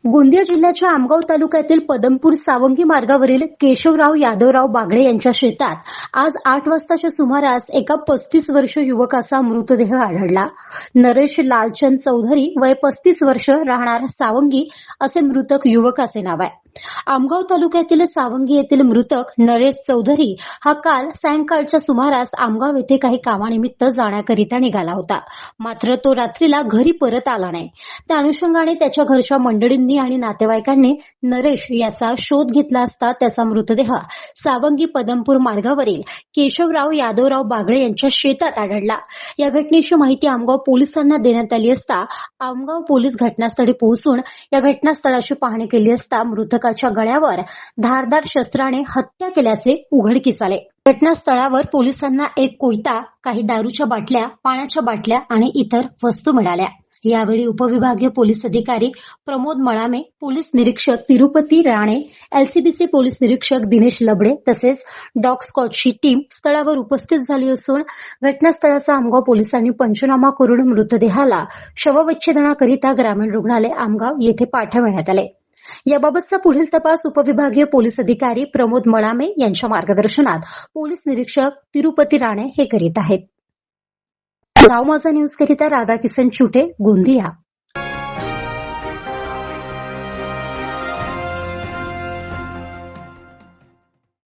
गोंदिया जिल्ह्याच्या आमगाव तालुक्यातील पदमपूर सावंगी मार्गावरील केशवराव यादवराव बागडे यांच्या शेतात आज 8 वाजताच्या सुमारास एका 35 वर्ष युवकाचा मृतदेह आढळला. नरेश लालचंद चौधरी वय 35 वर्ष, राहणार सावंगी असे मृतक युवकाचे नाव आहे. आमगाव तालुक्यातील सावंगी येथील मृतक नरेश चौधरी हा काल सायंकाळच्या सुमारास आमगाव येथे काही कामानिमित्त जाण्याकरिता निघाला होता. मात्र तो रात्रीला घरी परत आला नाही. त्या अनुषंगाने त्याच्या घरच्या मंडळींनी आणि नातेवाईकांनी नरेश याचा शोध घेतला असता त्याचा मृतदेह सावंगी पदमपूर मार्गावरील केशवराव यादवराव बागडे यांच्या शेतात आढळला. या घटनेची माहिती आमगाव पोलिसांना देण्यात आली असता आमगाव पोलीस घटनास्थळी पोहोचून या घटनास्थळाची पाहणी केली असता मृतकाच्या गळ्यावर धारदार शस्त्राने हत्या केल्याचे उघडकीस आले. घटनास्थळावर पोलिसांना एक कोयता, काही दारूच्या बाटल्या, पाण्याच्या बाटल्या आणि इतर वस्तू मिळाल्या. यावेळी उपविभागीय पोलीस अधिकारी प्रमोद मळामे, पोलीस निरीक्षक तिरुपती राणे, एलसीबीचे पोलीस निरीक्षक दिनेश लबडे तसेच डॉग स्क्वॉडची टीम स्थळावर उपस्थित झाली असून घटनास्थळाचा आमगाव पोलिसांनी पंचनामा करून मृतदेहाला शवविच्छेदनाकरिता ग्रामीण रुग्णालय आमगाव येथे पाठवण्यात आले. याबाबतचा पुढील तपास उपविभागीय पोलीस अधिकारी प्रमोद मळामे यांच्या मार्गदर्शनात पोलीस निरीक्षक तिरुपती राणे हे करीत आहेत. गाव माझा न्यूज करिता राधाकिसन चुटे, गोंदिया.